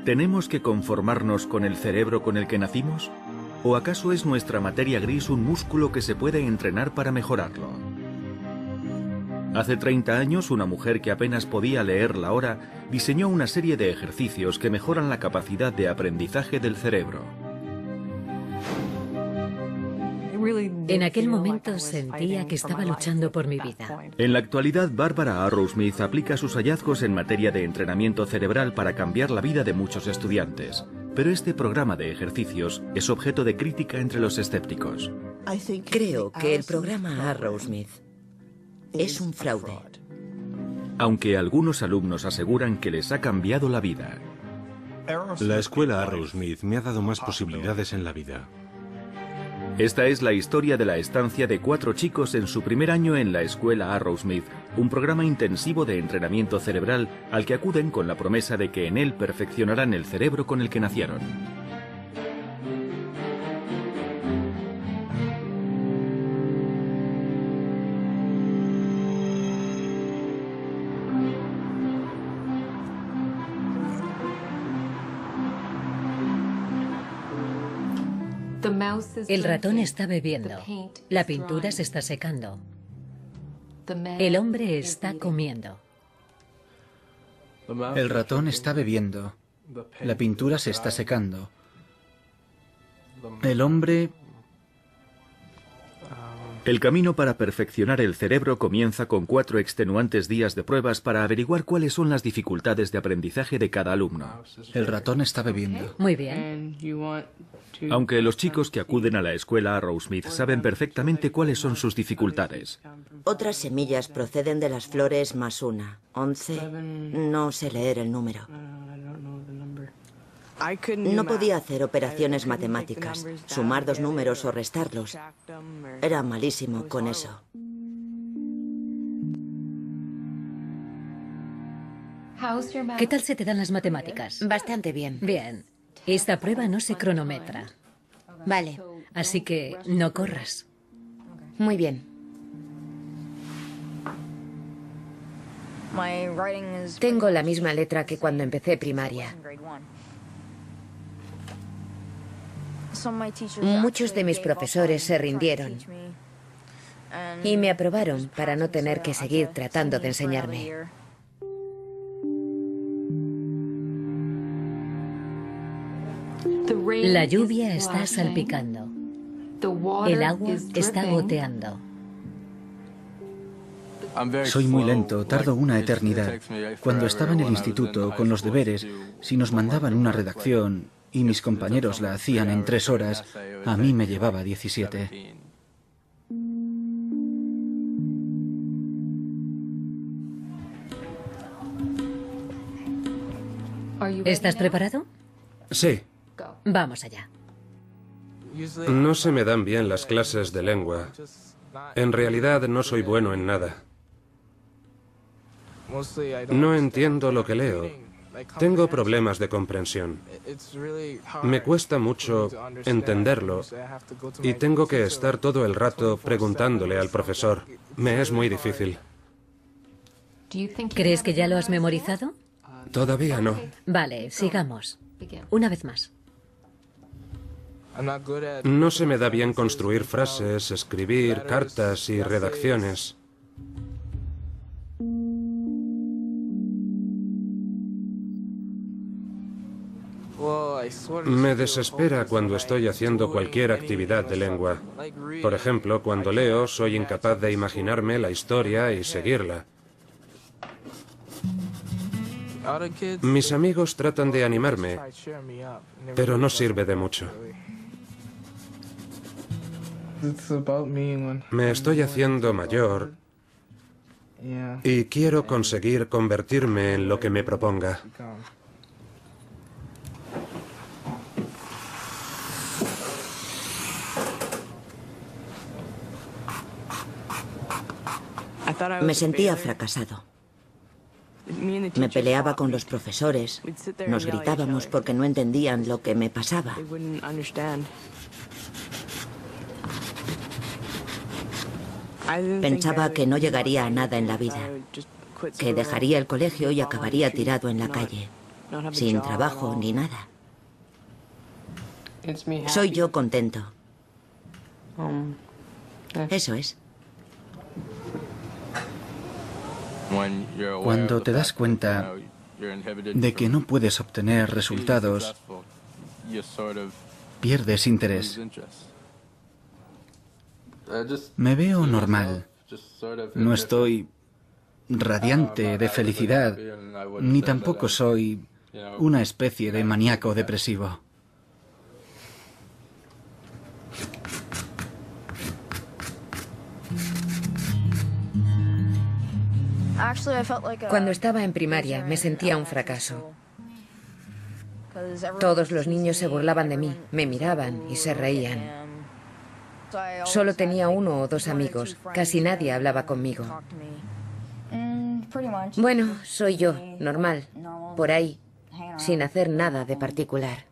¿Tenemos que conformarnos con el cerebro con el que nacimos? ¿O acaso es nuestra materia gris un músculo que se puede entrenar para mejorarlo? Hace 30 años, una mujer que apenas podía leer la hora diseñó una serie de ejercicios que mejoran la capacidad de aprendizaje del cerebro. En aquel momento sentía que estaba luchando por mi vida. En la actualidad, Barbara Arrowsmith aplica sus hallazgos en materia de entrenamiento cerebral para cambiar la vida de muchos estudiantes. Pero este programa de ejercicios es objeto de crítica entre los escépticos. Creo que el programa Arrowsmith es un fraude. Aunque algunos alumnos aseguran que les ha cambiado la vida. La escuela Arrowsmith me ha dado más posibilidades en la vida. Esta es la historia de la estancia de 4 chicos en su primer año en la escuela Arrowsmith, un programa intensivo de entrenamiento cerebral al que acuden con la promesa de que en él perfeccionarán el cerebro con el que nacieron. El ratón está bebiendo. La pintura se está secando. El hombre está comiendo. El ratón está bebiendo. La pintura se está secando. El hombre... El camino para perfeccionar el cerebro comienza con 4 extenuantes días de pruebas para averiguar cuáles son las dificultades de aprendizaje de cada alumno. El ratón está bebiendo. Muy bien. Aunque los chicos que acuden a la escuela Arrowsmith saben perfectamente cuáles son sus dificultades. Otras semillas proceden de las flores más una. 11. No sé leer el número. No podía hacer operaciones matemáticas, sumar 2 números o restarlos. Era malísimo con eso. ¿Qué tal se te dan las matemáticas? Bastante bien. Bien. Esta prueba no se cronometra. Vale. Así que no corras. Muy bien. Tengo la misma letra que cuando empecé primaria. Muchos de mis profesores se rindieron y me aprobaron para no tener que seguir tratando de enseñarme. La lluvia está salpicando. El agua está goteando. Soy muy lento, tardo una eternidad. Cuando estaba en el instituto, con los deberes, si nos mandaban una redacción y mis compañeros la hacían en 3 horas, a mí me llevaba 17. ¿Estás preparado? Sí. Vamos allá. No se me dan bien las clases de lengua. En realidad no soy bueno en nada. No entiendo lo que leo. Tengo problemas de comprensión. Me cuesta mucho entenderlo y tengo que estar todo el rato preguntándole al profesor. Me es muy difícil. ¿Crees que ya lo has memorizado? Todavía no. Vale, sigamos. Una vez más. No se me da bien construir frases, escribir cartas y redacciones. Me desespera cuando estoy haciendo cualquier actividad de lengua. Por ejemplo, cuando leo, soy incapaz de imaginarme la historia y seguirla. Mis amigos tratan de animarme, pero no sirve de mucho. Me estoy haciendo mayor y quiero conseguir convertirme en lo que me proponga. Me sentía fracasado. Me peleaba con los profesores. Nos gritábamos porque no entendían lo que me pasaba. Pensaba que no llegaría a nada en la vida, que dejaría el colegio y acabaría tirado en la calle. sin trabajo ni nada. Soy yo contento. Eso es. Cuando te das cuenta de que no puedes obtener resultados, pierdes interés. Me veo normal. No estoy radiante de felicidad, ni tampoco soy una especie de maníaco depresivo. Cuando estaba en primaria me sentía un fracaso. Todos los niños se burlaban de mí, me miraban y se reían. Solo tenía 1 o 2 amigos, casi nadie hablaba conmigo. Bueno, soy yo, normal, por ahí, sin hacer nada de particular.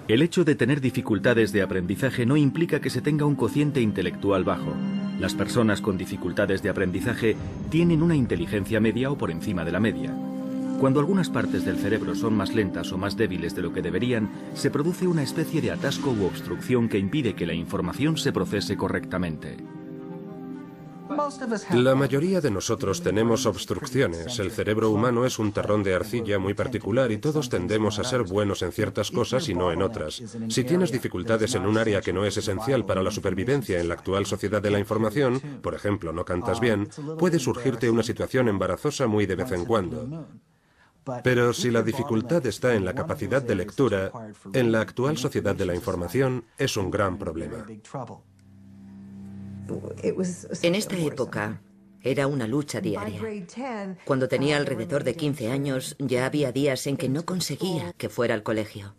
El hecho de tener dificultades de aprendizaje no implica que se tenga un cociente intelectual bajo. Las personas con dificultades de aprendizaje tienen una inteligencia media o por encima de la media. Cuando algunas partes del cerebro son más lentas o más débiles de lo que deberían, se produce una especie de atasco u obstrucción que impide que la información se procese correctamente. La mayoría de nosotros tenemos obstrucciones. El cerebro humano es un terrón de arcilla muy particular y todos tendemos a ser buenos en ciertas cosas y no en otras. Si tienes dificultades en un área que no es esencial para la supervivencia en la actual sociedad de la información, por ejemplo, no cantas bien, puede surgirte una situación embarazosa muy de vez en cuando. Pero si la dificultad está en la capacidad de lectura, en la actual sociedad de la información es un gran problema. En esta época era una lucha diaria. Cuando tenía alrededor de 15 años, ya había días en que no conseguía que fuera al colegio.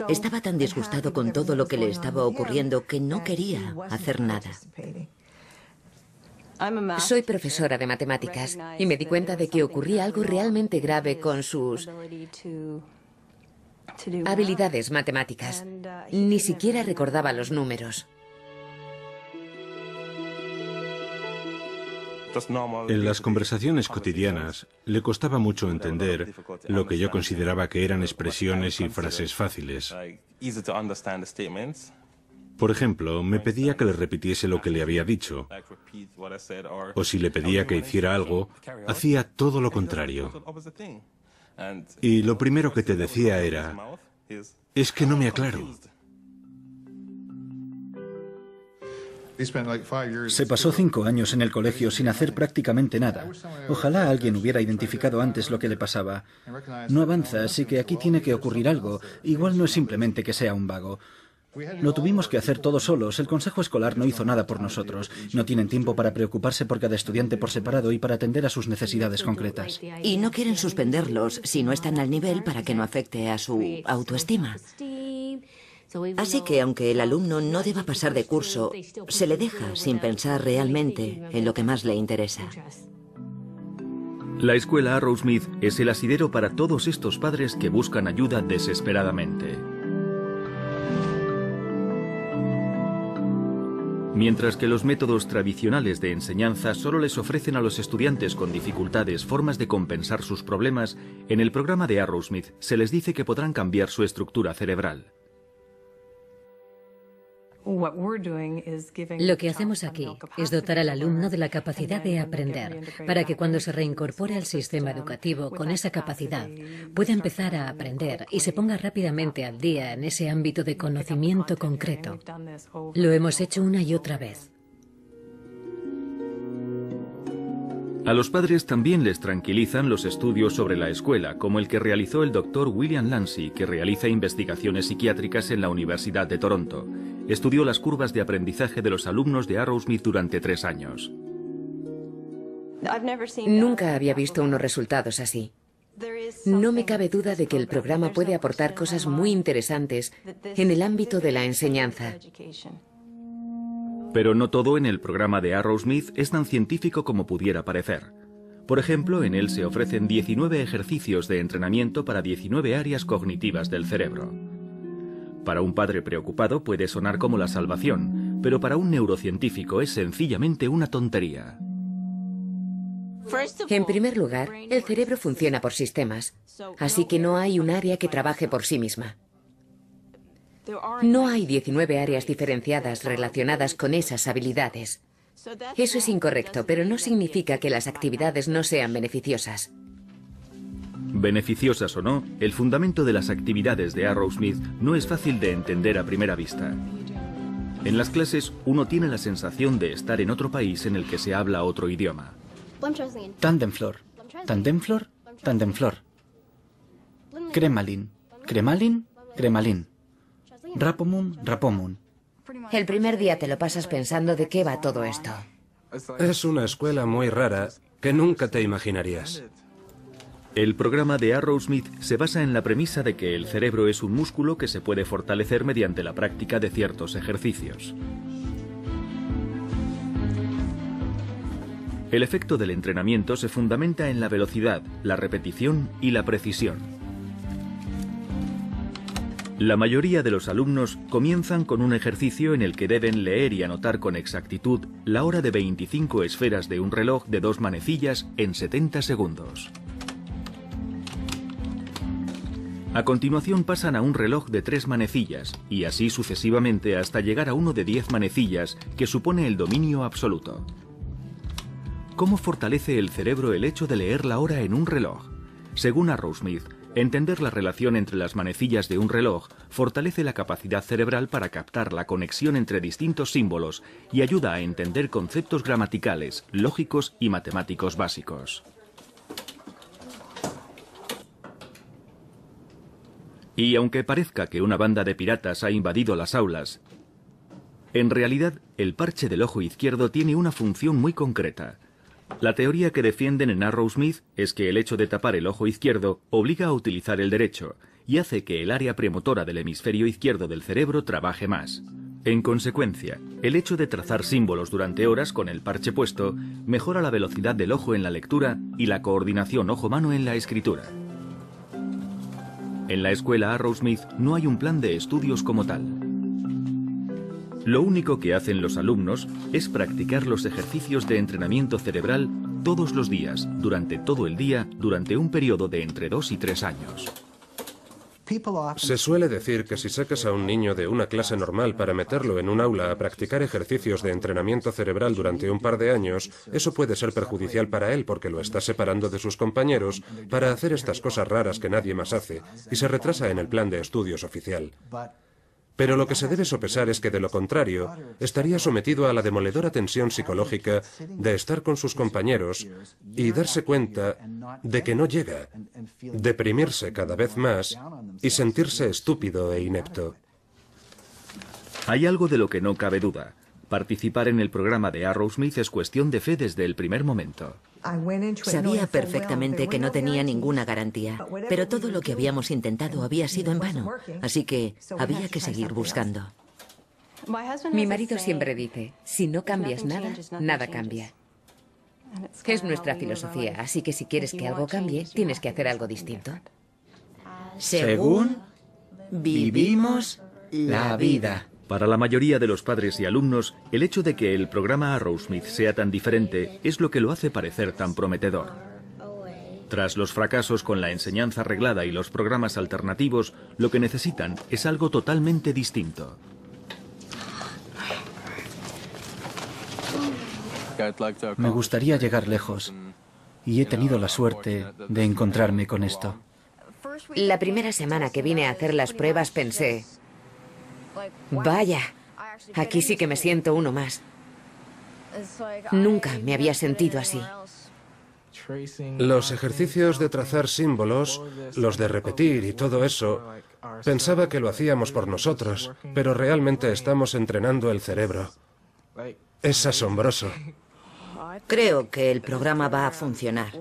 Estaba tan disgustado con todo lo que le estaba ocurriendo que no quería hacer nada. Soy profesora de matemáticas y me di cuenta de que ocurría algo realmente grave con sus habilidades matemáticas. Ni siquiera recordaba los números. En las conversaciones cotidianas le costaba mucho entender lo que yo consideraba que eran expresiones y frases fáciles. Por ejemplo, me pedía que le repitiese lo que le había dicho, o si le pedía que hiciera algo, hacía todo lo contrario. Y lo primero que te decía era, es que no me aclaro. Se pasó 5 años en el colegio sin hacer prácticamente nada. Ojalá alguien hubiera identificado antes lo que le pasaba. No avanza, así que aquí tiene que ocurrir algo. Igual no es simplemente que sea un vago. Lo tuvimos que hacer todos solos. El consejo escolar no hizo nada por nosotros. No tienen tiempo para preocuparse por cada estudiante por separado y para atender a sus necesidades concretas. Y no quieren suspenderlos si no están al nivel para que no afecte a su autoestima. Así que, aunque el alumno no deba pasar de curso, se le deja sin pensar realmente en lo que más le interesa. La escuela Arrowsmith es el asidero para todos estos padres que buscan ayuda desesperadamente. Mientras que los métodos tradicionales de enseñanza solo les ofrecen a los estudiantes con dificultades formas de compensar sus problemas, en el programa de Arrowsmith se les dice que podrán cambiar su estructura cerebral. Lo que hacemos aquí es dotar al alumno de la capacidad de aprender, para que cuando se reincorpore al sistema educativo con esa capacidad, pueda empezar a aprender y se ponga rápidamente al día en ese ámbito de conocimiento concreto. Lo hemos hecho una y otra vez. A los padres también les tranquilizan los estudios sobre la escuela, como el que realizó el Dr. William Lancy, que realiza investigaciones psiquiátricas en la Universidad de Toronto. Estudió las curvas de aprendizaje de los alumnos de Arrowsmith durante 3 años. Nunca había visto unos resultados así. No me cabe duda de que el programa puede aportar cosas muy interesantes en el ámbito de la enseñanza. Pero no todo en el programa de Arrowsmith es tan científico como pudiera parecer. Por ejemplo, en él se ofrecen 19 ejercicios de entrenamiento para 19 áreas cognitivas del cerebro. Para un padre preocupado puede sonar como la salvación, pero para un neurocientífico es sencillamente una tontería. En primer lugar, el cerebro funciona por sistemas, así que no hay un área que trabaje por sí misma. No hay 19 áreas diferenciadas relacionadas con esas habilidades. Eso es incorrecto, pero no significa que las actividades no sean beneficiosas. Beneficiosas o no, el fundamento de las actividades de Arrowsmith no es fácil de entender a primera vista. En las clases uno tiene la sensación de estar en otro país en el que se habla otro idioma. Tandemflor, tandemflor, tandemflor. Cremalin, cremalin, cremalin. Rapomun, rapomun. El primer día te lo pasas pensando de qué va todo esto. Es una escuela muy rara que nunca te imaginarías. El programa de Arrowsmith se basa en la premisa de que el cerebro es un músculo que se puede fortalecer mediante la práctica de ciertos ejercicios. El efecto del entrenamiento se fundamenta en la velocidad, la repetición y la precisión. La mayoría de los alumnos comienzan con un ejercicio en el que deben leer y anotar con exactitud la hora de 25 esferas de un reloj de 2 manecillas en 70 segundos. A continuación pasan a un reloj de 3 manecillas y así sucesivamente hasta llegar a uno de 10 manecillas, que supone el dominio absoluto. ¿Cómo fortalece el cerebro el hecho de leer la hora en un reloj? Según Arrowsmith, entender la relación entre las manecillas de un reloj fortalece la capacidad cerebral para captar la conexión entre distintos símbolos y ayuda a entender conceptos gramaticales, lógicos y matemáticos básicos. Y aunque parezca que una banda de piratas ha invadido las aulas, en realidad el parche del ojo izquierdo tiene una función muy concreta. La teoría que defienden en Arrowsmith es que el hecho de tapar el ojo izquierdo obliga a utilizar el derecho y hace que el área premotora del hemisferio izquierdo del cerebro trabaje más. En consecuencia, el hecho de trazar símbolos durante horas con el parche puesto mejora la velocidad del ojo en la lectura y la coordinación ojo-mano en la escritura. En la escuela Arrowsmith no hay un plan de estudios como tal. Lo único que hacen los alumnos es practicar los ejercicios de entrenamiento cerebral todos los días, durante todo el día, durante un periodo de entre 2 y 3 años. Se suele decir que si sacas a un niño de una clase normal para meterlo en un aula a practicar ejercicios de entrenamiento cerebral durante un par de años, eso puede ser perjudicial para él porque lo está separando de sus compañeros para hacer estas cosas raras que nadie más hace y se retrasa en el plan de estudios oficial. Pero lo que se debe sopesar es que, de lo contrario, estaría sometido a la demoledora tensión psicológica de estar con sus compañeros y darse cuenta de que no llega, deprimirse cada vez más y sentirse estúpido e inepto. Hay algo de lo que no cabe duda. Participar en el programa de Arrowsmith es cuestión de fe desde el primer momento. Sabía perfectamente que no tenía ninguna garantía, pero todo lo que habíamos intentado había sido en vano, así que había que seguir buscando. Mi marido siempre dice, si no cambias nada, nada cambia. Es nuestra filosofía, así que si quieres que algo cambie, tienes que hacer algo distinto. Según vivimos la vida. Para la mayoría de los padres y alumnos, el hecho de que el programa Arrowsmith sea tan diferente es lo que lo hace parecer tan prometedor. Tras los fracasos con la enseñanza reglada y los programas alternativos, lo que necesitan es algo totalmente distinto. Me gustaría llegar lejos y he tenido la suerte de encontrarme con esto. La primera semana que vine a hacer las pruebas pensé, vaya, aquí sí que me siento uno más. Nunca me había sentido así. Los ejercicios de trazar símbolos, los de repetir y todo eso, pensaba que lo hacíamos por nosotros, pero realmente estamos entrenando el cerebro. Es asombroso. Creo que el programa va a funcionar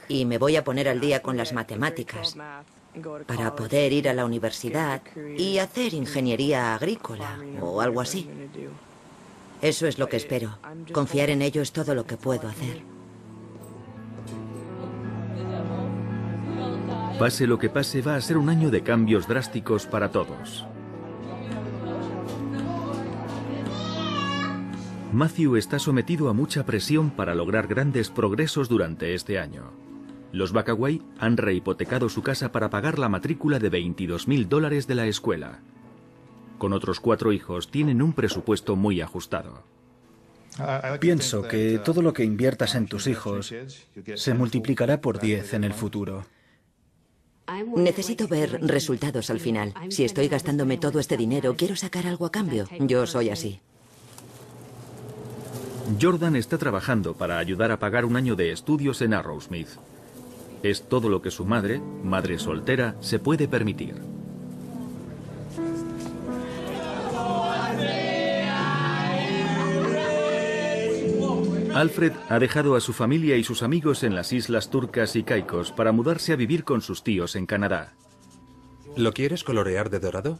y me voy a poner al día con las matemáticas para poder ir a la universidad y hacer ingeniería agrícola o algo así. Eso es lo que espero. Confiar en ello es todo lo que puedo hacer. Pase lo que pase, va a ser un año de cambios drásticos para todos. Matthew está sometido a mucha presión para lograr grandes progresos durante este año. Los Backaway han rehipotecado su casa para pagar la matrícula de $22.000 de la escuela. Con otros 4 hijos tienen un presupuesto muy ajustado. Pienso que todo lo que inviertas en tus hijos se multiplicará por 10 en el futuro. Necesito ver resultados al final. Si estoy gastándome todo este dinero, quiero sacar algo a cambio. Yo soy así. Jordan está trabajando para ayudar a pagar un año de estudios en Arrowsmith. Es todo lo que su madre soltera, se puede permitir. Alfred ha dejado a su familia y sus amigos en las islas turcas y caicos para mudarse a vivir con sus tíos en Canadá. ¿Lo quieres colorear de dorado?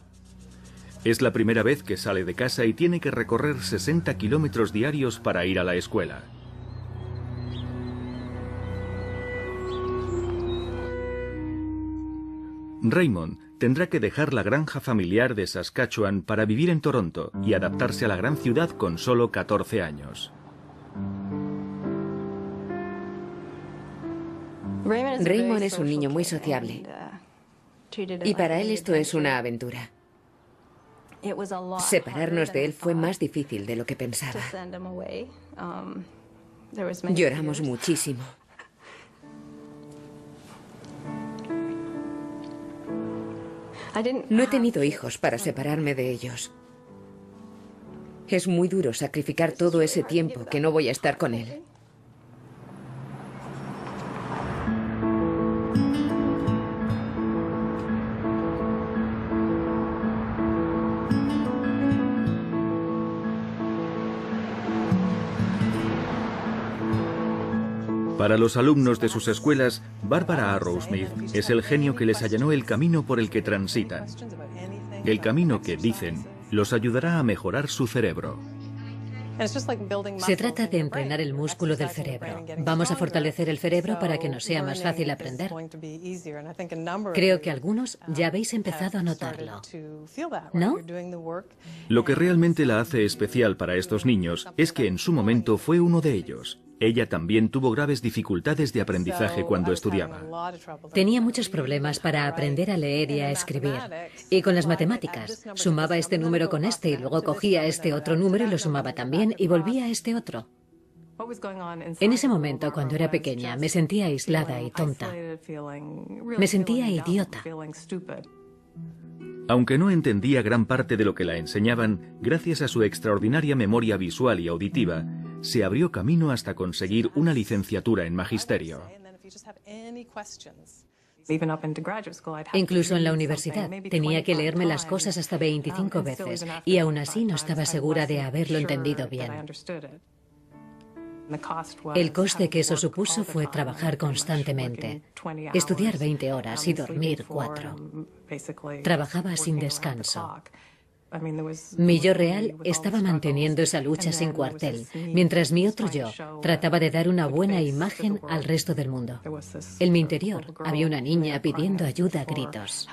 Es la primera vez que sale de casa y tiene que recorrer 60 kilómetros diarios para ir a la escuela. Raymond tendrá que dejar la granja familiar de Saskatchewan para vivir en Toronto y adaptarse a la gran ciudad con solo 14 años. Raymond es un niño muy sociable y para él esto es una aventura. Separarnos de él fue más difícil de lo que pensaba. Lloramos muchísimo. No he tenido hijos para separarme de ellos. Es muy duro sacrificar todo ese tiempo que no voy a estar con él. Para los alumnos de sus escuelas, Barbara Arrowsmith es el genio que les allanó el camino por el que transitan. El camino que, dicen, los ayudará a mejorar su cerebro. Se trata de entrenar el músculo del cerebro. Vamos a fortalecer el cerebro para que nos sea más fácil aprender. Creo que algunos ya habéis empezado a notarlo, ¿no? Lo que realmente la hace especial para estos niños es que en su momento fue uno de ellos. Ella también tuvo graves dificultades de aprendizaje cuando estudiaba. Tenía muchos problemas para aprender a leer y a escribir. Y con las matemáticas, sumaba este número con este y luego cogía este otro número y lo sumaba también y volvía a este otro. En ese momento, cuando era pequeña, me sentía aislada y tonta. Me sentía idiota. Aunque no entendía gran parte de lo que la enseñaban, gracias a su extraordinaria memoria visual y auditiva, se abrió camino hasta conseguir una licenciatura en magisterio. Incluso en la universidad tenía que leerme las cosas hasta 25 veces y aún así no estaba segura de haberlo entendido bien. El coste que eso supuso fue trabajar constantemente, estudiar 20 horas y dormir 4. Trabajaba sin descanso. Mi yo real estaba manteniendo esa lucha sin cuartel, mientras mi otro yo trataba de dar una buena imagen al resto del mundo. En mi interior había una niña pidiendo ayuda a gritos.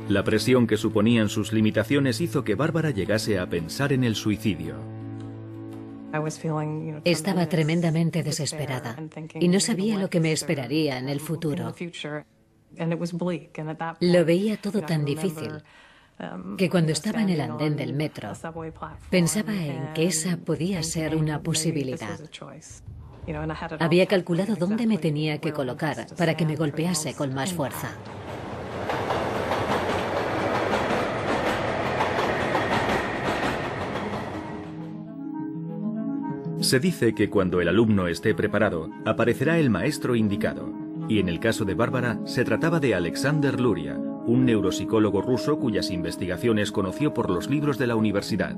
La presión que suponían sus limitaciones hizo que Bárbara llegase a pensar en el suicidio. Estaba tremendamente desesperada y no sabía lo que me esperaría en el futuro. Lo veía todo tan difícil que cuando estaba en el andén del metro pensaba en que esa podía ser una posibilidad. Había calculado dónde me tenía que colocar para que me golpease con más fuerza. Se dice que cuando el alumno esté preparado, aparecerá el maestro indicado. Y en el caso de Bárbara, se trataba de Alexander Luria, un neuropsicólogo ruso cuyas investigaciones conoció por los libros de la universidad.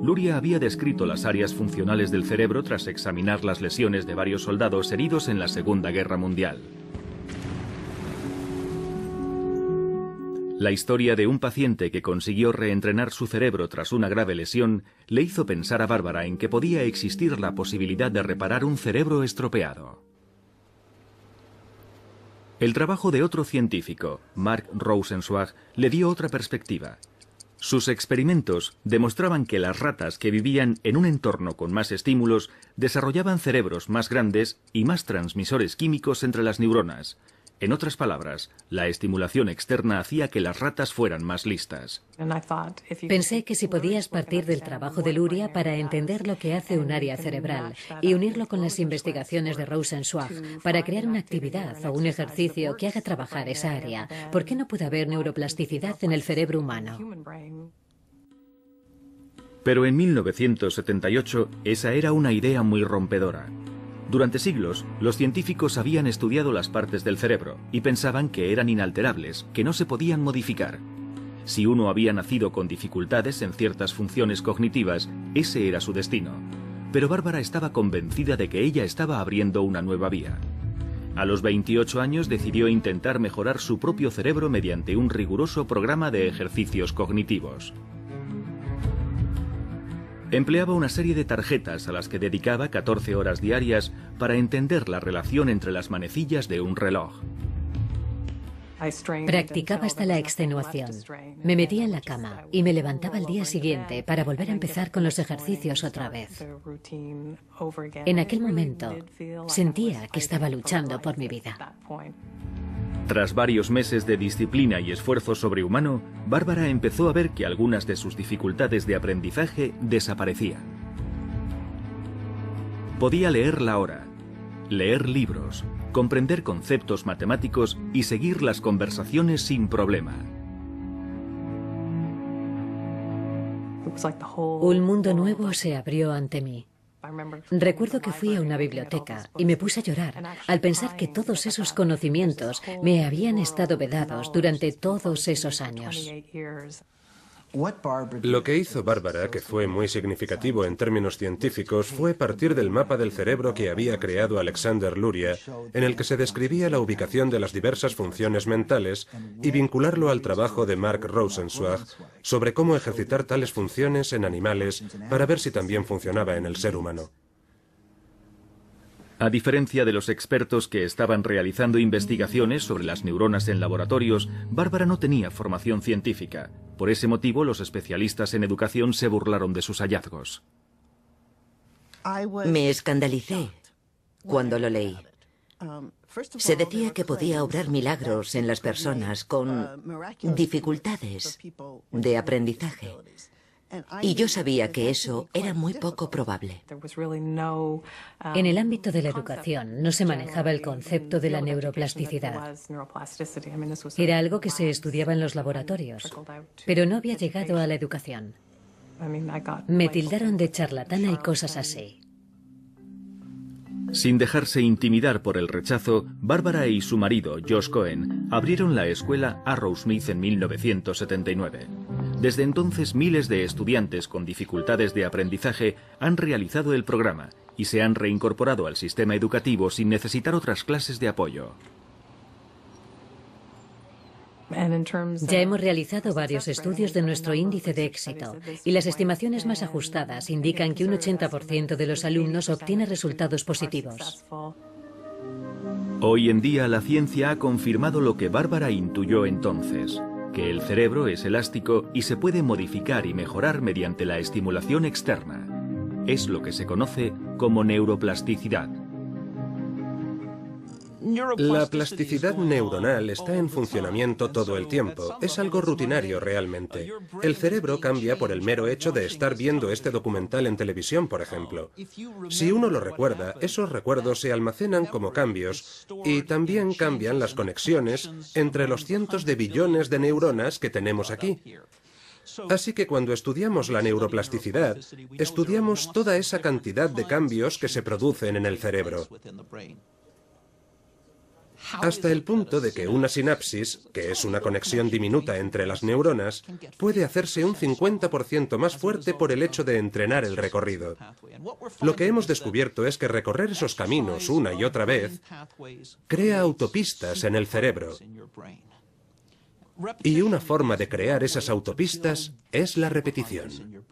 Luria había descrito las áreas funcionales del cerebro tras examinar las lesiones de varios soldados heridos en la Segunda Guerra Mundial. La historia de un paciente que consiguió reentrenar su cerebro tras una grave lesión le hizo pensar a Bárbara en que podía existir la posibilidad de reparar un cerebro estropeado. El trabajo de otro científico, Mark Rosenzweig, le dio otra perspectiva. Sus experimentos demostraban que las ratas que vivían en un entorno con más estímulos desarrollaban cerebros más grandes y más transmisores químicos entre las neuronas. En otras palabras, la estimulación externa hacía que las ratas fueran más listas. Pensé que si podías partir del trabajo de Luria para entender lo que hace un área cerebral y unirlo con las investigaciones de Rosenzweig para crear una actividad o un ejercicio que haga trabajar esa área, ¿por qué no puede haber neuroplasticidad en el cerebro humano? Pero en 1978 esa era una idea muy rompedora. Durante siglos, los científicos habían estudiado las partes del cerebro y pensaban que eran inalterables, que no se podían modificar. Si uno había nacido con dificultades en ciertas funciones cognitivas, ese era su destino. Pero Bárbara estaba convencida de que ella estaba abriendo una nueva vía. A los 28 años decidió intentar mejorar su propio cerebro mediante un riguroso programa de ejercicios cognitivos. Empleaba una serie de tarjetas a las que dedicaba 14 horas diarias para entender la relación entre las manecillas de un reloj. Practicaba hasta la extenuación. Me metía en la cama y me levantaba al día siguiente para volver a empezar con los ejercicios otra vez. En aquel momento sentía que estaba luchando por mi vida. Tras varios meses de disciplina y esfuerzo sobrehumano, Bárbara empezó a ver que algunas de sus dificultades de aprendizaje desaparecían. Podía leer la hora, leer libros, comprender conceptos matemáticos y seguir las conversaciones sin problema. Un mundo nuevo se abrió ante mí. Recuerdo que fui a una biblioteca y me puse a llorar al pensar que todos esos conocimientos me habían estado vedados durante todos esos años. Lo que hizo Bárbara, que fue muy significativo en términos científicos, fue partir del mapa del cerebro que había creado Alexander Luria, en el que se describía la ubicación de las diversas funciones mentales, y vincularlo al trabajo de Mark Rosenzweig sobre cómo ejercitar tales funciones en animales para ver si también funcionaba en el ser humano. A diferencia de los expertos que estaban realizando investigaciones sobre las neuronas en laboratorios, Bárbara no tenía formación científica. Por ese motivo, los especialistas en educación se burlaron de sus hallazgos. Me escandalicé cuando lo leí. Se decía que podía obrar milagros en las personas con dificultades de aprendizaje. Y yo sabía que eso era muy poco probable. En el ámbito de la educación no se manejaba el concepto de la neuroplasticidad. Era algo que se estudiaba en los laboratorios, pero no había llegado a la educación. Me tildaron de charlatana y cosas así. Sin dejarse intimidar por el rechazo, Bárbara y su marido, Josh Cohen, abrieron la escuela Arrowsmith en 1979. Desde entonces, miles de estudiantes con dificultades de aprendizaje han realizado el programa y se han reincorporado al sistema educativo sin necesitar otras clases de apoyo. Ya hemos realizado varios estudios de nuestro índice de éxito y las estimaciones más ajustadas indican que un 80% de los alumnos obtiene resultados positivos. Hoy en día la ciencia ha confirmado lo que Bárbara intuyó entonces, que el cerebro es elástico y se puede modificar y mejorar mediante la estimulación externa. Es lo que se conoce como neuroplasticidad. La plasticidad neuronal está en funcionamiento todo el tiempo. Es algo rutinario realmente. El cerebro cambia por el mero hecho de estar viendo este documental en televisión, por ejemplo. Si uno lo recuerda, esos recuerdos se almacenan como cambios y también cambian las conexiones entre los cientos de billones de neuronas que tenemos aquí. Así que cuando estudiamos la neuroplasticidad, estudiamos toda esa cantidad de cambios que se producen en el cerebro. Hasta el punto de que una sinapsis, que es una conexión diminuta entre las neuronas, puede hacerse un 50% más fuerte por el hecho de entrenar el recorrido. Lo que hemos descubierto es que recorrer esos caminos una y otra vez crea autopistas en el cerebro. Y una forma de crear esas autopistas es la repetición.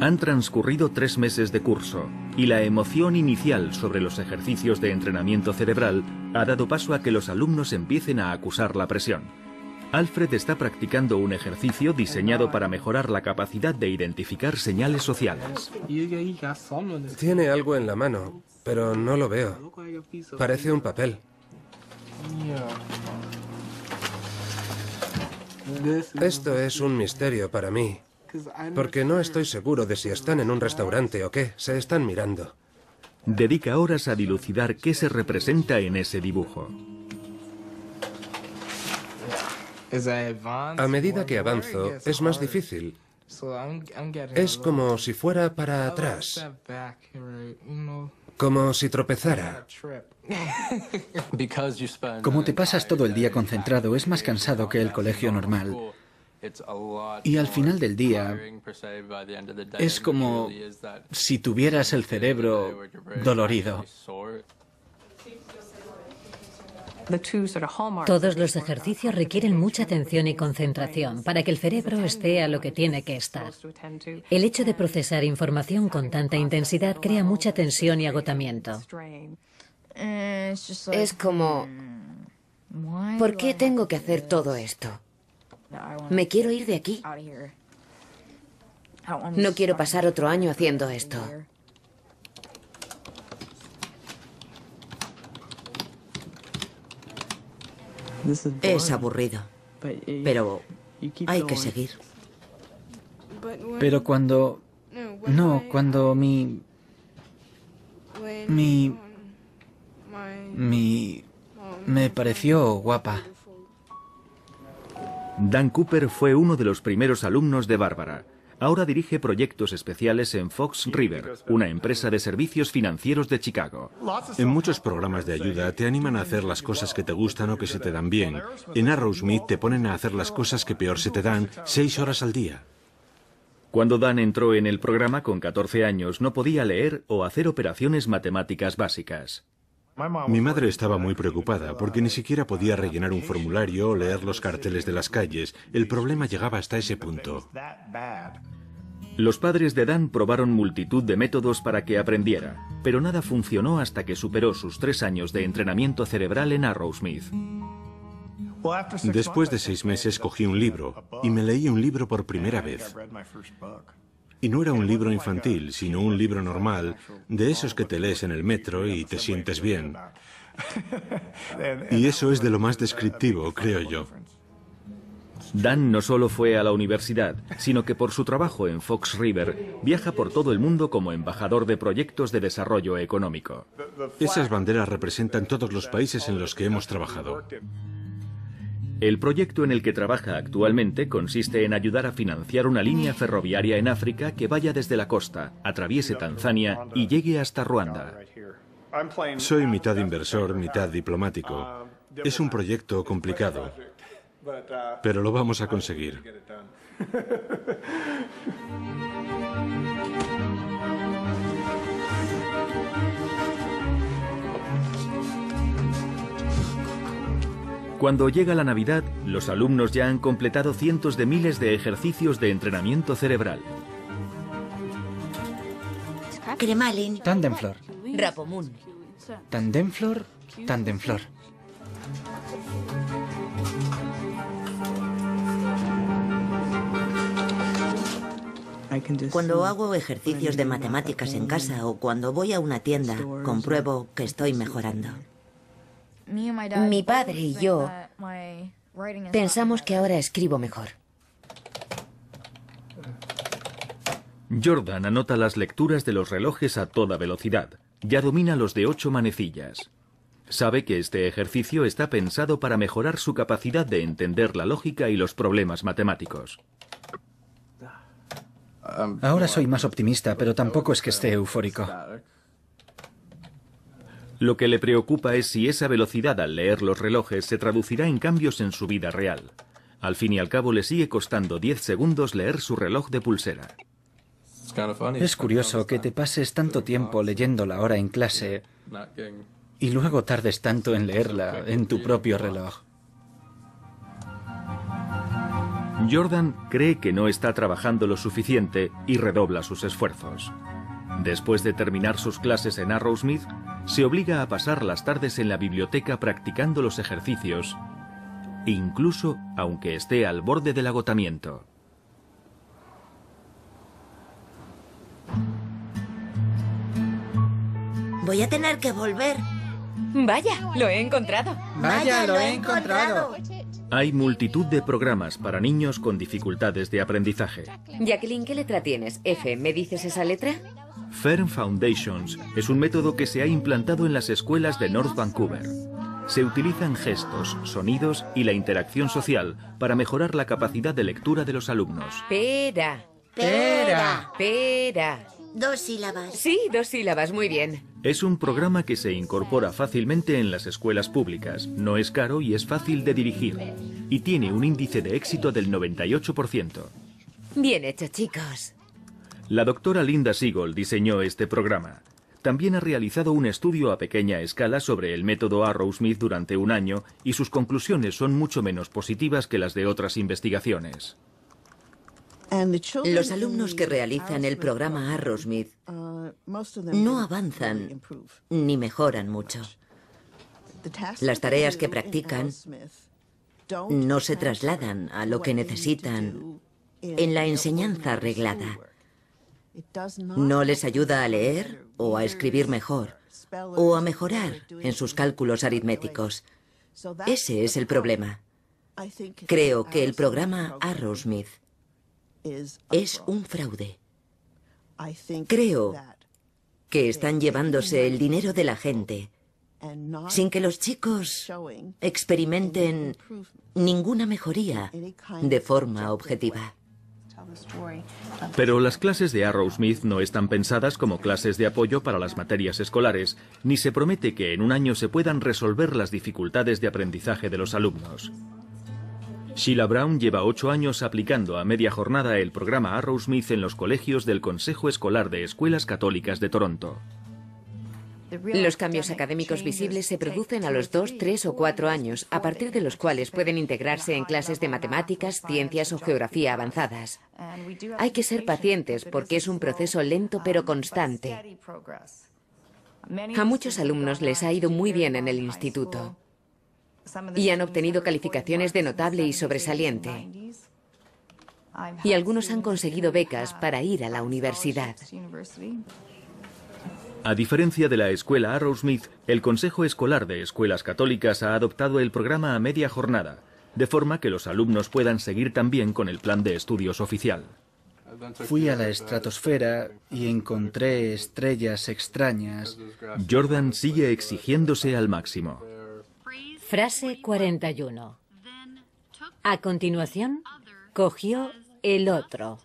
Han transcurrido 3 meses de curso y la emoción inicial sobre los ejercicios de entrenamiento cerebral ha dado paso a que los alumnos empiecen a acusar la presión. Alfred está practicando un ejercicio diseñado para mejorar la capacidad de identificar señales sociales. Tiene algo en la mano, pero no lo veo. Parece un papel. Esto es un misterio para mí, porque no estoy seguro de si están en un restaurante o qué. Se están mirando. Dedica horas a dilucidar qué se representa en ese dibujo. A medida que avanzo, es más difícil. Es como si fuera para atrás. Como si tropezara. Como te pasas todo el día concentrado, es más cansado que el colegio normal. Y al final del día, es como si tuvieras el cerebro dolorido. Todos los ejercicios requieren mucha atención y concentración para que el cerebro esté a lo que tiene que estar. El hecho de procesar información con tanta intensidad crea mucha tensión y agotamiento. Es como, ¿por qué tengo que hacer todo esto? Me quiero ir de aquí. No quiero pasar otro año haciendo esto. Es aburrido, pero hay que seguir. Pero cuando... No, cuando me pareció guapa. Dan Cooper fue uno de los primeros alumnos de Barbara. Ahora dirige proyectos especiales en Fox River, una empresa de servicios financieros de Chicago. En muchos programas de ayuda te animan a hacer las cosas que te gustan o que se te dan bien. En Arrowsmith te ponen a hacer las cosas que peor se te dan 6 horas al día. Cuando Dan entró en el programa con 14 años, no podía leer o hacer operaciones matemáticas básicas. Mi madre estaba muy preocupada porque ni siquiera podía rellenar un formulario o leer los carteles de las calles. El problema llegaba hasta ese punto. Los padres de Dan probaron multitud de métodos para que aprendiera, pero nada funcionó hasta que superó sus 3 años de entrenamiento cerebral en Arrowsmith. Después de 6 meses cogí un libro y me leí un libro por primera vez. Y no era un libro infantil, sino un libro normal, de esos que te lees en el metro y te sientes bien. Y eso es de lo más descriptivo, creo yo. Dan no solo fue a la universidad, sino que por su trabajo en Fox River viaja por todo el mundo como embajador de proyectos de desarrollo económico. Esas banderas representan todos los países en los que hemos trabajado. El proyecto en el que trabaja actualmente consiste en ayudar a financiar una línea ferroviaria en África que vaya desde la costa, atraviese Tanzania y llegue hasta Ruanda. Soy mitad inversor, mitad diplomático. Es un proyecto complicado, pero lo vamos a conseguir. Cuando llega la Navidad, los alumnos ya han completado cientos de miles de ejercicios de entrenamiento cerebral. Cremalin. Tandemflor. Rapomún. Tandemflor. Tandemflor. Cuando hago ejercicios de matemáticas en casa o cuando voy a una tienda, compruebo que estoy mejorando. Mi padre y yo pensamos que ahora escribo mejor. Jordan anota las lecturas de los relojes a toda velocidad. Ya domina los de 8 manecillas. Sabe que este ejercicio está pensado para mejorar su capacidad de entender la lógica y los problemas matemáticos. Ahora soy más optimista, pero tampoco es que esté eufórico. Lo que le preocupa es si esa velocidad al leer los relojes se traducirá en cambios en su vida real. Al fin y al cabo le sigue costando 10 segundos leer su reloj de pulsera. Es curioso que te pases tanto tiempo leyendo la hora en clase y luego tardes tanto en leerla en tu propio reloj. Jordan cree que no está trabajando lo suficiente y redobla sus esfuerzos. Después de terminar sus clases en Arrowsmith, se obliga a pasar las tardes en la biblioteca practicando los ejercicios, incluso aunque esté al borde del agotamiento. Voy a tener que volver. Vaya, lo he encontrado. Vaya, lo he encontrado. Hay multitud de programas para niños con dificultades de aprendizaje. Jacqueline, ¿qué letra tienes? F, ¿me dices esa letra? Fern Foundations es un método que se ha implantado en las escuelas de North Vancouver. Se utilizan gestos, sonidos y la interacción social para mejorar la capacidad de lectura de los alumnos. Pera. Pera. Pera. 2 sílabas. Sí, 2 sílabas, muy bien. Es un programa que se incorpora fácilmente en las escuelas públicas, no es caro y es fácil de dirigir. Y tiene un índice de éxito del 98%. Bien hecho, chicos. La doctora Linda Siegel diseñó este programa. También ha realizado un estudio a pequeña escala sobre el método Arrowsmith durante un año y sus conclusiones son mucho menos positivas que las de otras investigaciones. Los alumnos que realizan el programa Arrowsmith no avanzan ni mejoran mucho. Las tareas que practican no se trasladan a lo que necesitan en la enseñanza reglada. No les ayuda a leer o a escribir mejor o a mejorar en sus cálculos aritméticos. Ese es el problema. Creo que el programa Arrowsmith es un fraude. Creo que están llevándose el dinero de la gente sin que los chicos experimenten ninguna mejoría de forma objetiva. Pero las clases de Arrowsmith no están pensadas como clases de apoyo para las materias escolares, ni se promete que en un año se puedan resolver las dificultades de aprendizaje de los alumnos. Sheila Brown lleva 8 años aplicando a media jornada el programa Arrowsmith en los colegios del Consejo Escolar de Escuelas Católicas de Toronto. Los cambios académicos visibles se producen a los 2, 3 o 4 años, a partir de los cuales pueden integrarse en clases de matemáticas, ciencias o geografía avanzadas. Hay que ser pacientes porque es un proceso lento pero constante. A muchos alumnos les ha ido muy bien en el instituto y han obtenido calificaciones de notable y sobresaliente. Y algunos han conseguido becas para ir a la universidad. A diferencia de la escuela Arrowsmith, el Consejo Escolar de Escuelas Católicas ha adoptado el programa a media jornada, de forma que los alumnos puedan seguir también con el plan de estudios oficial. Fui a la estratosfera y encontré estrellas extrañas. Jordan sigue exigiéndose al máximo. Frase 41. A continuación, cogió el otro.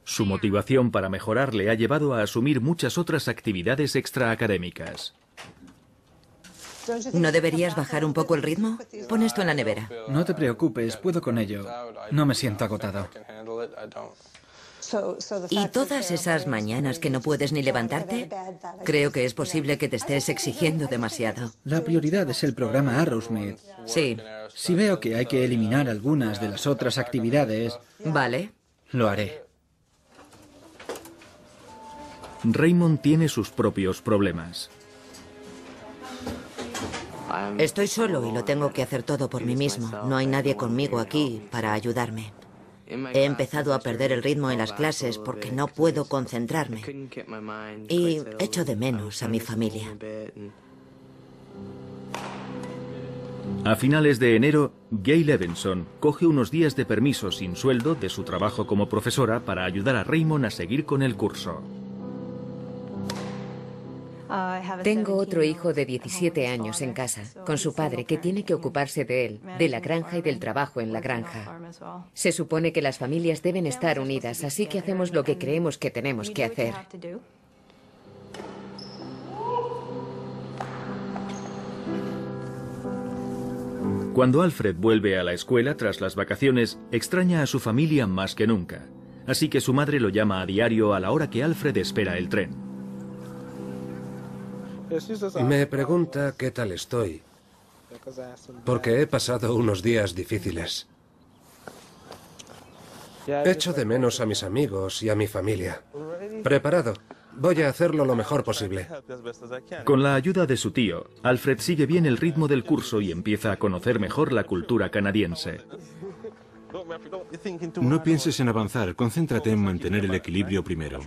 Su motivación para mejorar le ha llevado a asumir muchas otras actividades extraacadémicas. ¿No deberías bajar un poco el ritmo? Pon esto en la nevera. No te preocupes, puedo con ello. No me siento agotado. ¿Y todas esas mañanas que no puedes ni levantarte? Creo que es posible que te estés exigiendo demasiado. La prioridad es el programa Arrowsmith. Sí. Si veo que hay que eliminar algunas de las otras actividades, Vale. lo haré. Raymond tiene sus propios problemas. Estoy solo y lo tengo que hacer todo por mí mismo. No hay nadie conmigo aquí para ayudarme. He empezado a perder el ritmo en las clases porque no puedo concentrarme. Y echo de menos a mi familia. A finales de enero, Gail Levinson coge unos días de permiso sin sueldo de su trabajo como profesora para ayudar a Raymond a seguir con el curso. Tengo otro hijo de 17 años en casa, con su padre, que tiene que ocuparse de él, de la granja y del trabajo en la granja. Se supone que las familias deben estar unidas, así que hacemos lo que creemos que tenemos que hacer. Cuando Alfred vuelve a la escuela tras las vacaciones, extraña a su familia más que nunca. Así que su madre lo llama a diario a la hora que Alfred espera el tren. Me pregunta qué tal estoy, porque he pasado unos días difíciles. Echo de menos a mis amigos y a mi familia. Preparado. Voy a hacerlo lo mejor posible. Con la ayuda de su tío, Alfred sigue bien el ritmo del curso y empieza a conocer mejor la cultura canadiense. No pienses en avanzar, concéntrate en mantener el equilibrio primero.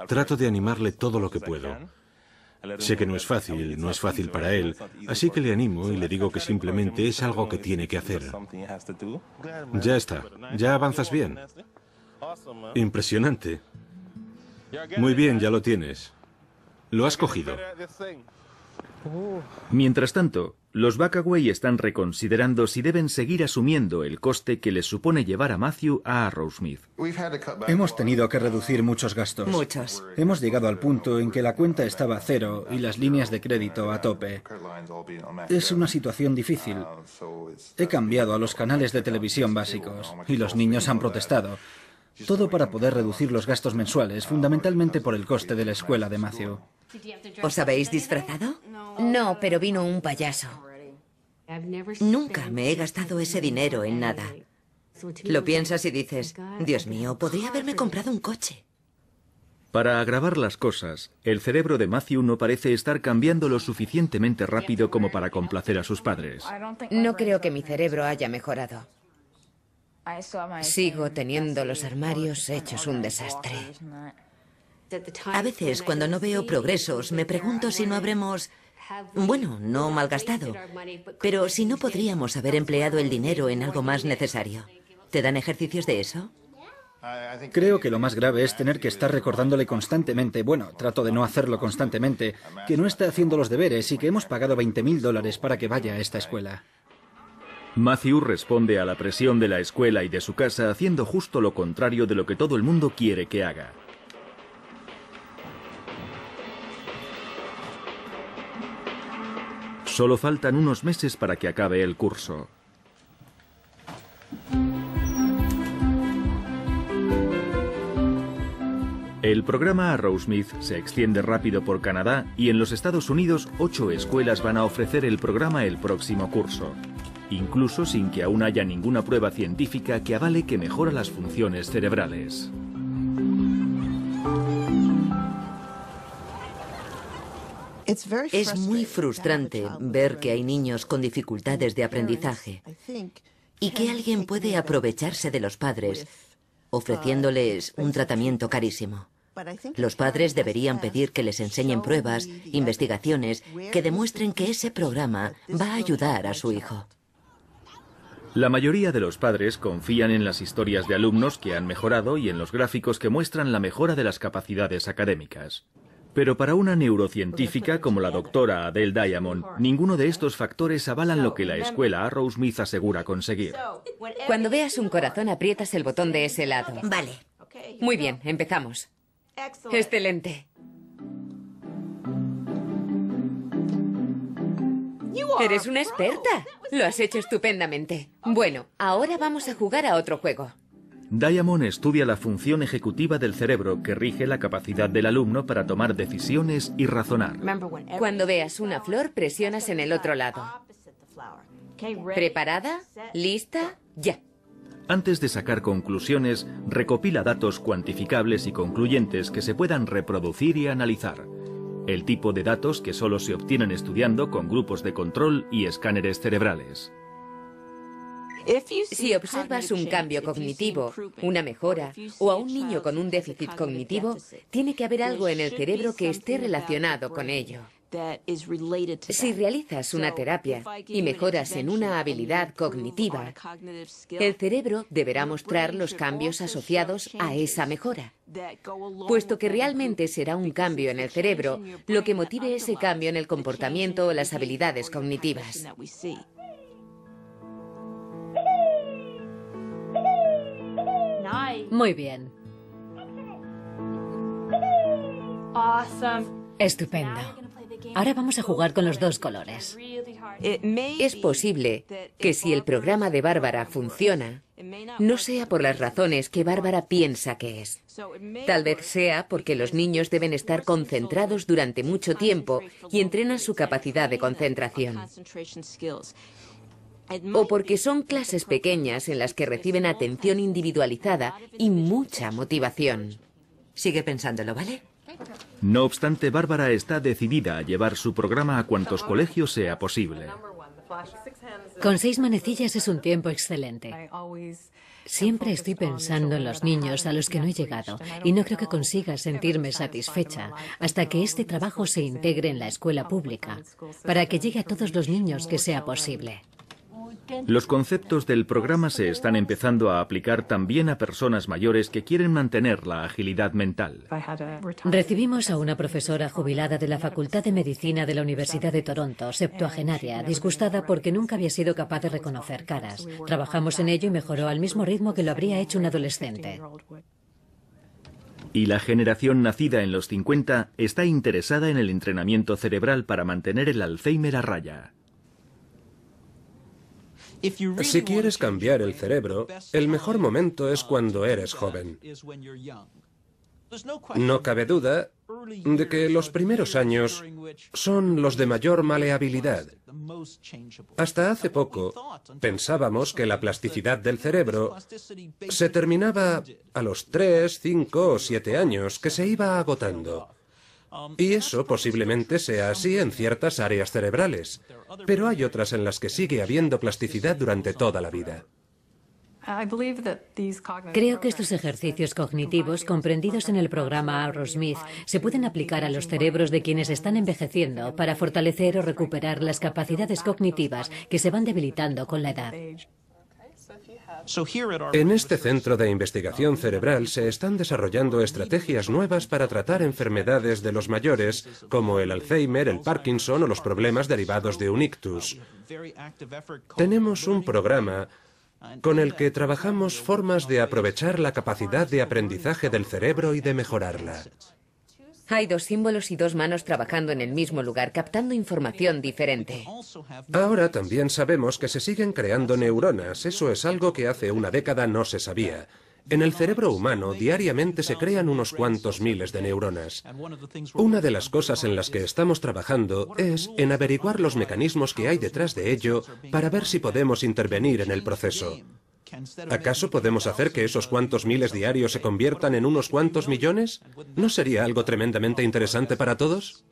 Trato de animarle todo lo que puedo. Sé que no es fácil para él, así que le animo y le digo que simplemente es algo que tiene que hacer. Ya está, ya avanzas bien. Impresionante. Muy bien, ya lo tienes. Lo has cogido. Mientras tanto, los Backaway están reconsiderando si deben seguir asumiendo el coste que les supone llevar a Matthew a Arrowsmith. Hemos tenido que reducir muchos gastos. Muchos. Hemos llegado al punto en que la cuenta estaba a cero y las líneas de crédito a tope. Es una situación difícil. He cambiado a los canales de televisión básicos y los niños han protestado. Todo para poder reducir los gastos mensuales, fundamentalmente por el coste de la escuela de Matthew. ¿Os habéis disfrazado? No, pero vino un payaso. Nunca me he gastado ese dinero en nada. Lo piensas y dices, Dios mío, podría haberme comprado un coche. Para agravar las cosas, el cerebro de Matthew no parece estar cambiando lo suficientemente rápido como para complacer a sus padres. No creo que mi cerebro haya mejorado. Sigo teniendo los armarios hechos un desastre. A veces, cuando no veo progresos, me pregunto si no habremos, bueno, no malgastado, pero si no podríamos haber empleado el dinero en algo más necesario. ¿Te dan ejercicios de eso? Creo que lo más grave es tener que estar recordándole constantemente, bueno, trato de no hacerlo constantemente, que no está haciendo los deberes y que hemos pagado $20,000 para que vaya a esta escuela. Matthew responde a la presión de la escuela y de su casa haciendo justo lo contrario de lo que todo el mundo quiere que haga. Solo faltan unos meses para que acabe el curso. El programa Arrowsmith se extiende rápido por Canadá y en los Estados Unidos 8 escuelas van a ofrecer el programa el próximo curso, incluso sin que aún haya ninguna prueba científica que avale que mejora las funciones cerebrales. Es muy frustrante ver que hay niños con dificultades de aprendizaje y que alguien puede aprovecharse de los padres ofreciéndoles un tratamiento carísimo. Los padres deberían pedir que les enseñen pruebas, investigaciones, que demuestren que ese programa va a ayudar a su hijo. La mayoría de los padres confían en las historias de alumnos que han mejorado y en los gráficos que muestran la mejora de las capacidades académicas. Pero para una neurocientífica como la doctora Adele Diamond, ninguno de estos factores avalan lo que la escuela Arrowsmith asegura conseguir. Cuando veas un corazón, aprietas el botón de ese lado. Vale. Muy bien, empezamos. Excelente. Eres una experta. Lo has hecho estupendamente. Bueno, ahora vamos a jugar a otro juego. Diamond estudia la función ejecutiva del cerebro que rige la capacidad del alumno para tomar decisiones y razonar. Cuando veas una flor, presionas en el otro lado. ¿Preparada? ¿Lista? ¡Ya! Antes de sacar conclusiones, recopila datos cuantificables y concluyentes que se puedan reproducir y analizar. El tipo de datos que solo se obtienen estudiando con grupos de control y escáneres cerebrales. Si observas un cambio cognitivo, una mejora, o a un niño con un déficit cognitivo, tiene que haber algo en el cerebro que esté relacionado con ello. Si realizas una terapia y mejoras en una habilidad cognitiva, el cerebro deberá mostrar los cambios asociados a esa mejora, puesto que realmente será un cambio en el cerebro lo que motive ese cambio en el comportamiento o las habilidades cognitivas. Muy bien. Estupendo. Ahora vamos a jugar con los dos colores. Es posible que si el programa de Bárbara funciona, no sea por las razones que Bárbara piensa que es. Tal vez sea porque los niños deben estar concentrados durante mucho tiempo y entrenan su capacidad de concentración. o porque son clases pequeñas en las que reciben atención individualizada y mucha motivación. Sigue pensándolo, ¿vale? No obstante, Bárbara está decidida a llevar su programa a cuantos colegios sea posible. Con 6 manecillas es un tiempo excelente. Siempre estoy pensando en los niños a los que no he llegado y no creo que consiga sentirme satisfecha hasta que este trabajo se integre en la escuela pública, para que llegue a todos los niños que sea posible. Los conceptos del programa se están empezando a aplicar también a personas mayores que quieren mantener la agilidad mental. Recibimos a una profesora jubilada de la Facultad de Medicina de la Universidad de Toronto, septuagenaria, disgustada porque nunca había sido capaz de reconocer caras. Trabajamos en ello y mejoró al mismo ritmo que lo habría hecho un adolescente. Y la generación nacida en los 50 está interesada en el entrenamiento cerebral para mantener el Alzheimer a raya. Si quieres cambiar el cerebro, el mejor momento es cuando eres joven. No cabe duda de que los primeros años son los de mayor maleabilidad. Hasta hace poco pensábamos que la plasticidad del cerebro se terminaba a los 3, 5 o 7 años, que se iba agotando. Y eso posiblemente sea así en ciertas áreas cerebrales, pero hay otras en las que sigue habiendo plasticidad durante toda la vida. Creo que estos ejercicios cognitivos comprendidos en el programa Arrowsmith se pueden aplicar a los cerebros de quienes están envejeciendo para fortalecer o recuperar las capacidades cognitivas que se van debilitando con la edad. En este centro de investigación cerebral se están desarrollando estrategias nuevas para tratar enfermedades de los mayores, como el Alzheimer, el Parkinson o los problemas derivados de un ictus. Tenemos un programa con el que trabajamos formas de aprovechar la capacidad de aprendizaje del cerebro y de mejorarla. Hay 2 símbolos y 2 manos trabajando en el mismo lugar, captando información diferente. Ahora también sabemos que se siguen creando neuronas. Eso es algo que hace una década no se sabía. En el cerebro humano diariamente se crean unos cuantos miles de neuronas. Una de las cosas en las que estamos trabajando es en averiguar los mecanismos que hay detrás de ello para ver si podemos intervenir en el proceso. ¿Acaso podemos hacer que esos cuantos miles diarios se conviertan en unos cuantos millones? ¿No sería algo tremendamente interesante para todos?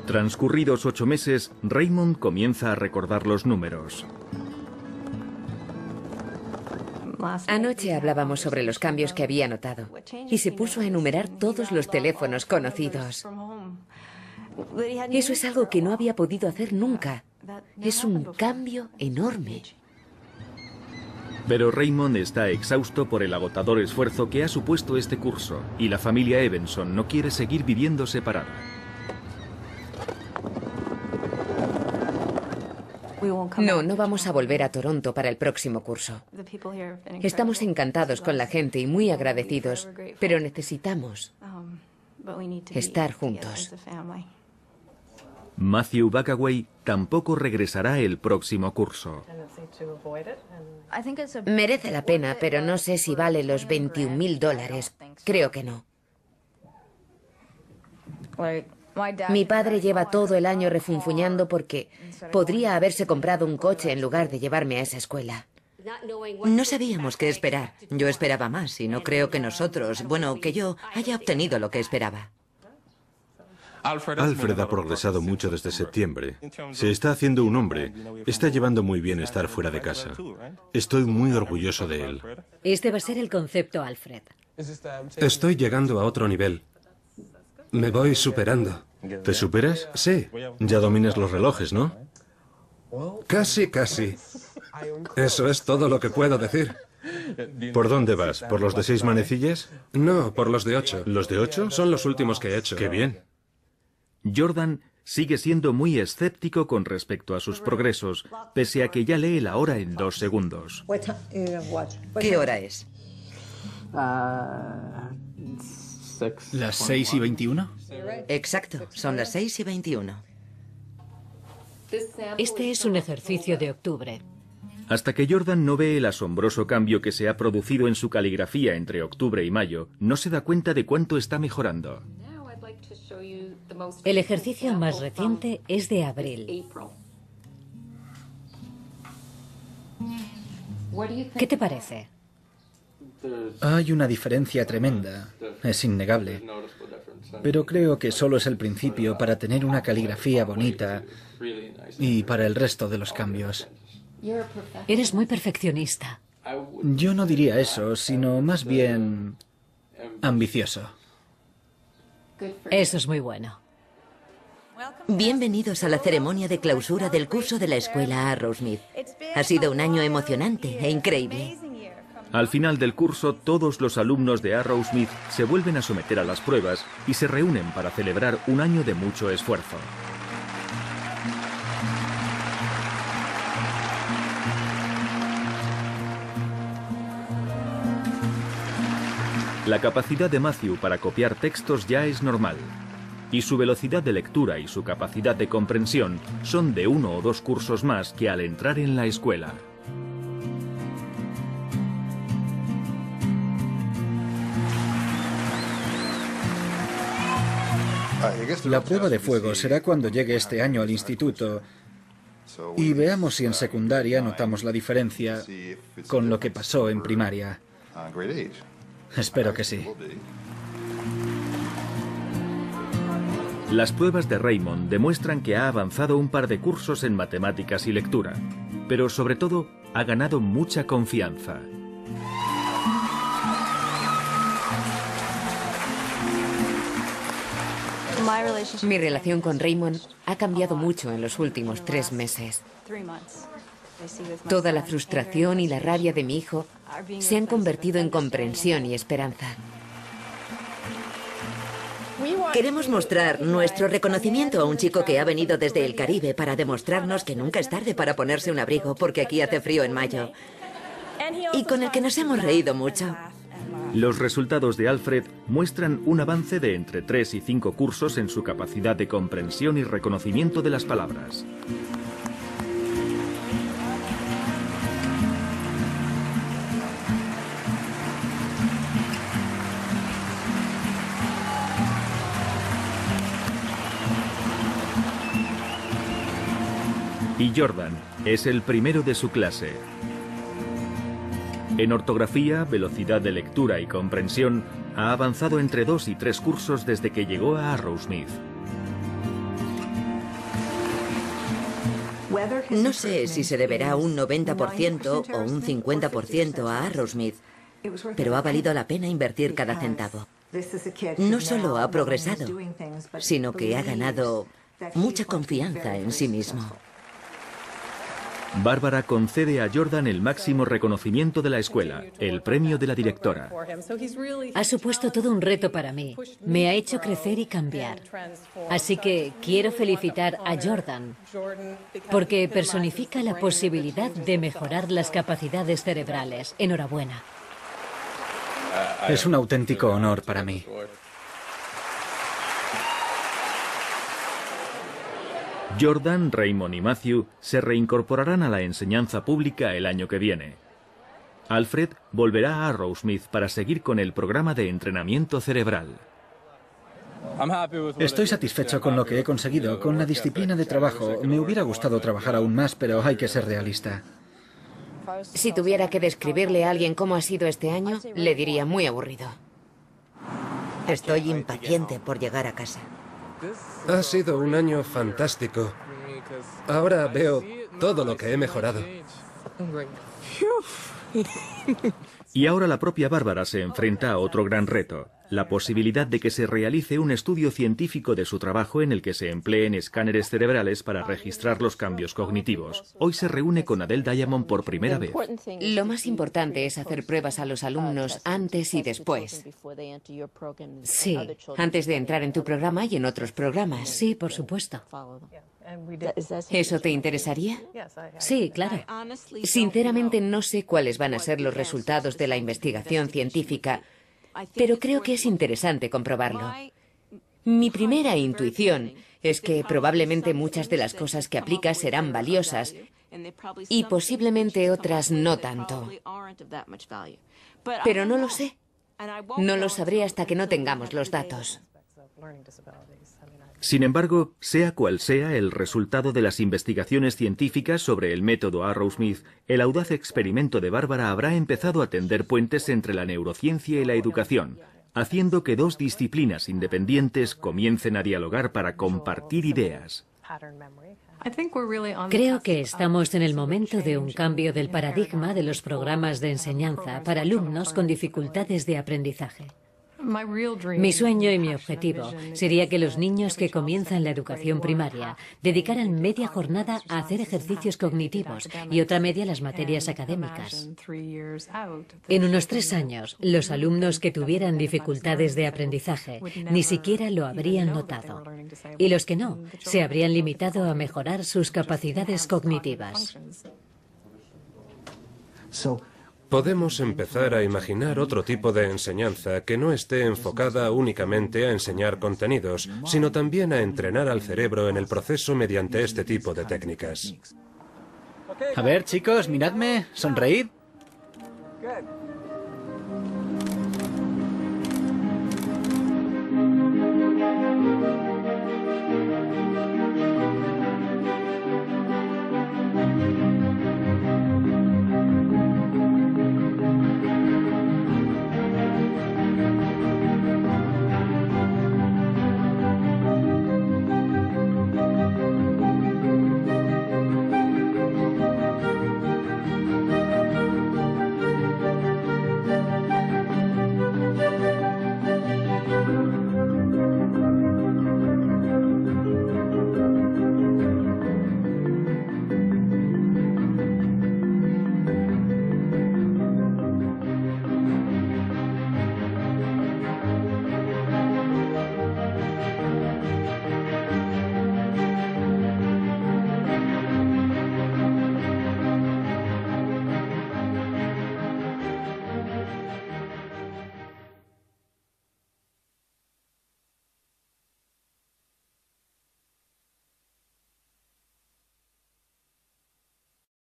Transcurridos 8 meses, Raymond comienza a recordar los números. Anoche hablábamos sobre los cambios que había notado y se puso a enumerar todos los teléfonos conocidos. Eso es algo que no había podido hacer nunca. Es un cambio enorme. Pero Raymond está exhausto por el agotador esfuerzo que ha supuesto este curso y la familia Evenson no quiere seguir viviendo separada. No vamos a volver a Toronto para el próximo curso. Estamos encantados con la gente y muy agradecidos, pero necesitamos estar juntos. Matthew Backaway tampoco regresará el próximo curso. Merece la pena, pero no sé si vale los $21,000. Creo que no. Mi padre lleva todo el año refunfuñando porque podría haberse comprado un coche en lugar de llevarme a esa escuela. No sabíamos qué esperar. Yo esperaba más y no creo que que yo haya obtenido lo que esperaba. Alfred ha progresado mucho desde septiembre. Se está haciendo un hombre. Está llevando muy bien estar fuera de casa. Estoy muy orgulloso de él. Este va a ser el concepto Alfred. Estoy llegando a otro nivel. Me voy superando. ¿Te superas? Sí. Ya dominas los relojes, ¿no? Casi, casi. Eso es todo lo que puedo decir. ¿Por dónde vas? ¿Por los de 6 manecillas? No, por los de 8. ¿Los de 8? Son los últimos que he hecho. ¡Qué bien! Jordan sigue siendo muy escéptico con respecto a sus progresos, pese a que ya lee la hora en 2 segundos. ¿Qué hora es? ¿Las 6:21? Exacto, son las 6:21. Este es un ejercicio de octubre. Hasta que Jordan no ve el asombroso cambio que se ha producido en su caligrafía entre octubre y mayo, no se da cuenta de cuánto está mejorando. El ejercicio más reciente es de abril. ¿Qué te parece? Hay una diferencia tremenda, es innegable. Pero creo que solo es el principio para tener una caligrafía bonita y para el resto de los cambios. Eres muy perfeccionista. Yo no diría eso, sino más bien ambicioso. Eso es muy bueno. Bienvenidos a la ceremonia de clausura del curso de la escuela Arrowsmith. Ha sido un año emocionante e increíble. Al final del curso, todos los alumnos de Arrowsmith se vuelven a someter a las pruebas y se reúnen para celebrar un año de mucho esfuerzo. La capacidad de Matthew para copiar textos ya es normal, y su velocidad de lectura y su capacidad de comprensión son de 1 o 2 cursos más que al entrar en la escuela. La prueba de fuego será cuando llegue este año al instituto y veamos si en secundaria notamos la diferencia con lo que pasó en primaria. Espero que sí. Las pruebas de Raymond demuestran que ha avanzado un par de cursos en matemáticas y lectura, pero sobre todo ha ganado mucha confianza. Mi relación con Raymond ha cambiado mucho en los últimos 3 meses. Toda la frustración y la rabia de mi hijo se han convertido en comprensión y esperanza. Queremos mostrar nuestro reconocimiento a un chico que ha venido desde el Caribe para demostrarnos que nunca es tarde para ponerse un abrigo porque aquí hace frío en mayo. Y con el que nos hemos reído mucho. Los resultados de Alfred muestran un avance de entre 3 y 5 cursos en su capacidad de comprensión y reconocimiento de las palabras. Y Jordan es el primero de su clase. En ortografía, velocidad de lectura y comprensión, ha avanzado entre 2 y 3 cursos desde que llegó a Arrowsmith. No sé si se deberá un 90% o un 50% a Arrowsmith, pero ha valido la pena invertir cada centavo. No solo ha progresado, sino que ha ganado mucha confianza en sí mismo. Bárbara concede a Jordan el máximo reconocimiento de la escuela, el premio de la directora. Ha supuesto todo un reto para mí. Me ha hecho crecer y cambiar. Así que quiero felicitar a Jordan, porque personifica la posibilidad de mejorar las capacidades cerebrales. Enhorabuena. Es un auténtico honor para mí. Jordan, Raymond y Matthew se reincorporarán a la enseñanza pública el año que viene. Alfred volverá a Arrowsmith para seguir con el programa de entrenamiento cerebral. Estoy satisfecho con lo que he conseguido. Con la disciplina de trabajo, me hubiera gustado trabajar aún más, pero hay que ser realista. Si tuviera que describirle a alguien cómo ha sido este año, le diría muy aburrido. Estoy impaciente por llegar a casa. Ha sido un año fantástico. Ahora veo todo lo que he mejorado. Y ahora la propia Bárbara se enfrenta a otro gran reto, la posibilidad de que se realice un estudio científico de su trabajo en el que se empleen escáneres cerebrales para registrar los cambios cognitivos. Hoy se reúne con Adele Diamond por primera vez. Lo más importante es hacer pruebas a los alumnos antes y después. Sí. Antes de entrar en tu programa y en otros programas. Sí, por supuesto. ¿Eso te interesaría? Sí, claro. Sinceramente no sé cuáles van a ser los resultados de la investigación científica, pero creo que es interesante comprobarlo. Mi primera intuición es que probablemente muchas de las cosas que aplicas serán valiosas y posiblemente otras no tanto. Pero no lo sé. No lo sabré hasta que no tengamos los datos. Sin embargo, sea cual sea el resultado de las investigaciones científicas sobre el método Arrowsmith, el audaz experimento de Bárbara habrá empezado a tender puentes entre la neurociencia y la educación, haciendo que dos disciplinas independientes comiencen a dialogar para compartir ideas. Creo que estamos en el momento de un cambio del paradigma de los programas de enseñanza para alumnos con dificultades de aprendizaje. Mi sueño y mi objetivo sería que los niños que comienzan la educación primaria dedicaran media jornada a hacer ejercicios cognitivos y otra media a las materias académicas. En unos 3 años, los alumnos que tuvieran dificultades de aprendizaje ni siquiera lo habrían notado, y los que no, se habrían limitado a mejorar sus capacidades cognitivas. Podemos empezar a imaginar otro tipo de enseñanza que no esté enfocada únicamente a enseñar contenidos, sino también a entrenar al cerebro en el proceso mediante este tipo de técnicas. A ver, chicos, miradme, sonreíd.